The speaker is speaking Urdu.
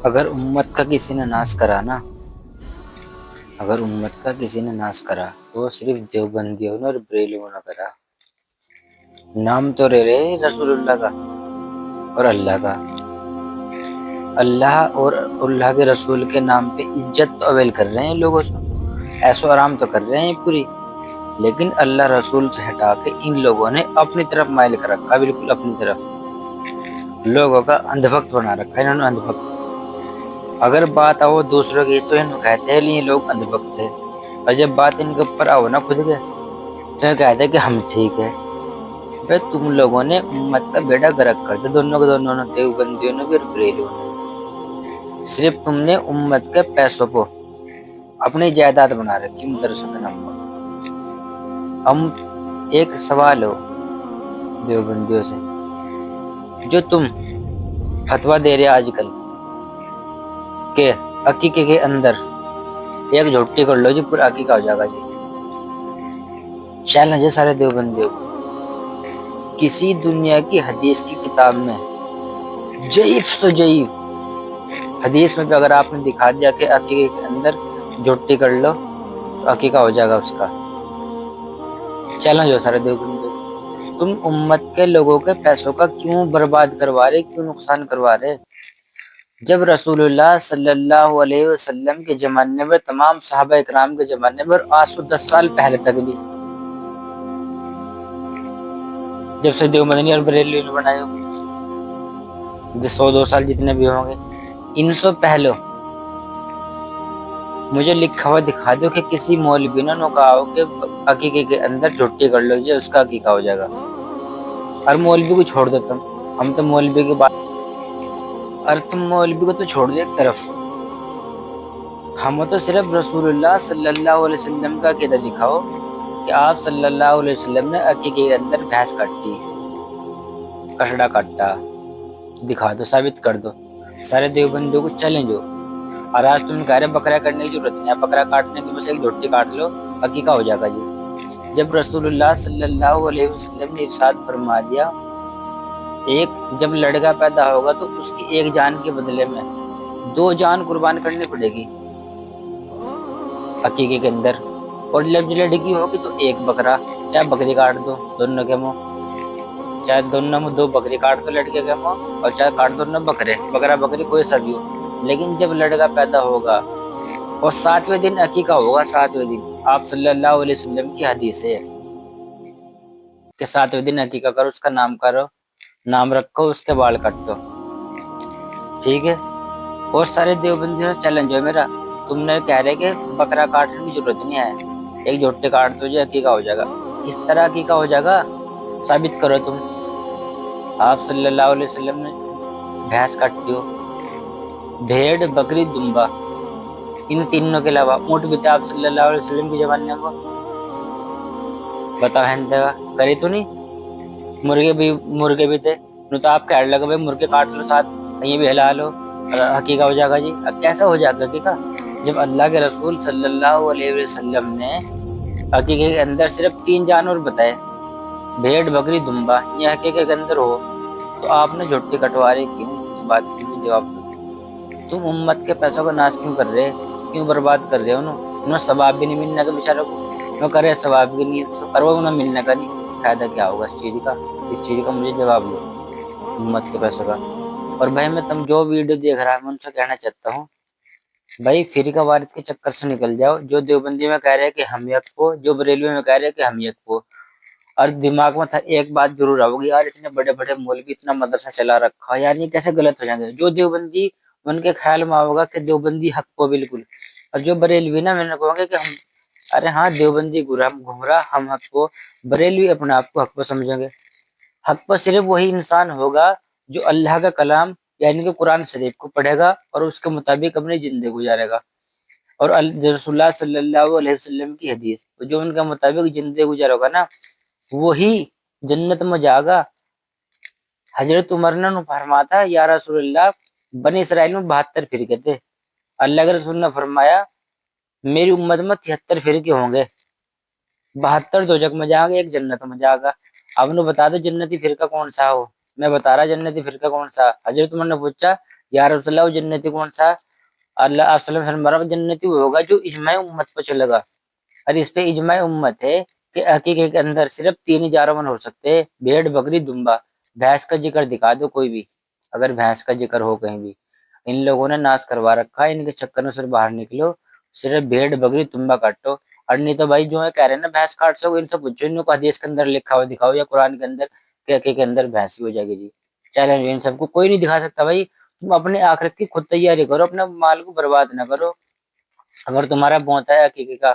اگر امت کا کسی نے ناش کرا نا اگر امت کا کسی نے ناش کرا تو وہ صرف دیوبندیوں نے اور بریلویوں نے کرا۔ نام تو لے رہے رسول اللہ کا اور اللہ کا، اللہ اور اللہ کے رسول کے نام پہ عزت تو اویل کر رہے ہیں لوگوں سے، ایسو آرام تو کر رہے ہیں پوری، لیکن اللہ رسول سے ہٹا کے ان لوگوں نے اپنی طرف مائل کر رکھا، بالکل اپنی طرف لوگوں کا اندھ بھکت بنا رکھا ہے انہوں نے، اندھ بھکت۔ اگر بات آؤ دوسروں کی تو انہوں کہتے ہیں یہ لوگ اندھ بھکت ہے، اور جب بات ان کے اوپر آؤ نا خود کے تو یہ کہتے ہیں کہ ہم ٹھیک ہے۔ بھائی تم لوگوں نے امت کا بیڑا گرک کر دیا، دونوں کے دونوں نے، دیوبندیوں نے بھی اور بریلویوں نے۔ صرف تم نے امت کے پیسوں کو اپنی جائیداد بنا رکھی مدرسوں کے نام پر۔ ہم ایک سوال ہو دیوبندیوں سے، جو تم فتویٰ دے رہے آج کل کہ عقیقے کے اندر ایک جھوٹی کر لو جی پورا عقیقہ ہو جائے گا جی، چیلنج ہے سارے دیوبندیوں کو۔ کسی دنیا کی حدیث کی کتاب میں ضعیف سے ضعیف حدیث میں بھی اگر آپ نے دکھا دیا کہ عقیقے کے اندر جھوٹی کر لو تو عقیقہ ہو جائے گا اس کا، چیلنج ہو سارے دیوبندیوں کو۔ تم امت کے لوگوں کے پیسوں کا کیوں برباد کروا رہے، کیوں نقصان کروا رہے؟ جب رسول اللہ صلی اللہ علیہ وسلم کے زمانے میں، تمام صحابہ اکرام کے زمانے میں، اور آج سے 10 سال پہلے تک بھی، جب سے دیوبندی اور بریلوی نے بنائے، جو 100-200 سال جتنے بھی ہوں گے، ان سے پہلے مجھے لکھا ہوا دکھا دو کہ کسی مولوی نے کہا ہو کہ عقیقے کے اندر جھوٹی کر لو جی اس کا عقیقہ ہو جائے گا۔ اور مولوی کو چھوڑ دو، ہم تو مولوی کی بات، اور تم مولوی کو تو چھوڑ دو ایک طرف، ہم تو صرف رسول اللہ صلی اللہ علیہ وسلم کا عقیدہ دکھاؤ کہ آپ صلی اللہ علیہ وسلم نے عقیقے کے اندر بھینس کاٹی، کسڑا کاٹا، دکھا دو، ثابت کر دو۔ سارے دیوبندیوں کو چیلنج ہو۔ اور آج تم کہہ رہے بکرا کرنے کی ضرورت نہیں ہے، بکرا کاٹنے کی بس ایک جھوٹی کاٹ لو عقیقہ ہو جائے گا جی۔ جب رسول اللہ صلی اللہ علیہ وسلم نے ارشاد فرما دیا ایک جب لڑکا پیدا ہوگا تو اس کی ایک جان کے بدلے میں 2 جان قربان کرنی پڑے گی عقیقے کے اندر، اور جب لڑکی ہوگی تو ایک بکرا، چاہے بکری کاٹ دو دونوں کے منہ، چاہے دونوں میں 2 بکری کاٹ دو لڑکے کے منہ، اور چاہے کاٹ دو نہ بکرے، بکرا بکری کوئی سا بھی ہو، لیکن جب لڑکا پیدا ہوگا اور 7ویں دن عقیقہ ہوگا، 7ویں دن، آپ صلی اللہ علیہ وسلم کی حدیث ہے کہ 7ویں دن عقیقہ کرو، اس کا نام کرو، نام رکھو، اس کے بال کٹو، ٹھیک ہے۔ اور سارے دیوبندیوں سے چیلنج ہے میرا، تم نے کہہ رہے کہ بکرا کاٹنے کی ضرورت نہیں ہے، ایک جھوٹے کاٹ دو جی عقیقہ ہو جائے گا، کس طرح عقیقہ ہو جائے گا ثابت کرو تم۔ آپ صلی اللہ علیہ وسلم نے بھینس کاٹتی ہو، بھیڑ بکری دمبا، ان تینوں کے علاوہ اونٹ بھی تھے آپ صلی اللہ علیہ وسلم کے زمانے میں، بتاؤ ہندگا کری تو نہیں، مرغے بھی تھے، تو آپ کہہ لگے بھائی مرغے کاٹ لو ساتھ، کہیں بھی ہلا لو عقیقہ ہو جائے گا جی۔ اب کیسا ہو جائے گا عقیقہ جب اللہ کے رسول صلی اللہ علیہ وسلم نے عقیقے کے اندر صرف 3 جانور بتائے، بھیڑ بکری دمبا، یہ عقیقے کے اندر ہو تو آپ نے جھوٹی کٹوا رہی کیوں؟ اس بات کی بھی جواب دو۔ تم امت کے پیسوں کا ناش کیوں کر رہے، کیوں برباد کر رہے ہو؟ انہیں ثواب بھی نہیں ملنے کا بیچاروں کو، نہ کرے ثواب بھی نہیں، اور وہ انہیں ملنے کا نہیں، فائدہ کیا ہوگا اس چیز کا مجھے جواب دو امت کے پیسوں کا۔ اور بھائی میں تم جو ویڈیو دیکھ رہا ہے میں ان سے کہنا چاہتا ہوں بھائی فرقہ وارث کے چکر سے نکل جاؤ، جو دیوبندی میں کہہ رہے کہ ہم یک کو، جو بریلوی میں کہہ رہے کہ ہم یک کو، اور دماغ میں تھا ایک بات ضرور آؤگی یار اتنے بڑے بڑے مولوی اتنا مدرسہ چلا رکھا یار یہ کیسے غلط ہو جائیں گے، جو دیوبندی ان کے خیال میں ہوگا کہ دیوبندی حق کو بالکل، اور جو بریلوی نا میں نے کہوں گا کہ ہم ارے ہاں دیوبندی گمراہ ہم حق کو، بریلوی اپنے آپ کو حق کو سمجھیں گے۔ حق پر صرف وہی انسان ہوگا جو اللہ کا کلام یعنی کہ قرآن شریف کو پڑھے گا اور اس کے مطابق اپنی زندگی گزارے گا، اور رسول اللہ صلی اللہ علیہ وسلم کی حدیث جو ان کے مطابق زندگی گزارے گا نا وہی جنت میں جائے گا۔ حضرت عمر نے فرمایا تھا یا رسول اللہ بنی اسرائیل میں 72 فرقے تھے، اللہ کے رسول نے فرمایا میری امت میں 73 فرقے ہوں گے، 72 دوزخ میں جائیں گے، ایک جنت میں جائے گا۔ اب نے بتا دو جنتی فرقہ کون سا ہو، میں بتا رہا جنتی فرقہ کون سا۔ حضرت عمر نے پوچھا یا رسول اللہ وہ جنتی کون سا؟ اللہ آپ صلی اللہ علیہ وسلم فرما جنتی وہ ہوگا جو اجماع امت پر چلے گا، اور اس پہ اجماع امت ہے کہ عقیقے کے اندر صرف 3 ہی جانور ہو سکتے ہیں، بھیڑ بکری دمبا۔ بھینس کا ذکر دکھا دو کوئی بھی، اگر بھینس کا ذکر ہو کہیں بھی، ان لوگوں نے ناش کروا رکھا ہے، ان کے چکر میں سے باہر نکلو، صرف بھیڑ بکری دمبا کاٹو۔ اور نہیں تو بھائی جو ہے کہہ رہے ہیں نا بھینس کاٹ سکو، ان سے پوچھو ان کو حدیث کے اندر لکھا ہوا دکھاؤ یا قرآن کے اندر کہ عقیقے کے اندر بھینس ہی ہو جائے گی جی۔ چیلنج ان سب کو کوئی نہیں دکھا سکتا بھائی، تم اپنے آخرت کی خود تیاری کرو، اپنا مال کو برباد نہ کرو۔ اگر تمہارا بوتا ہے عقیقے کا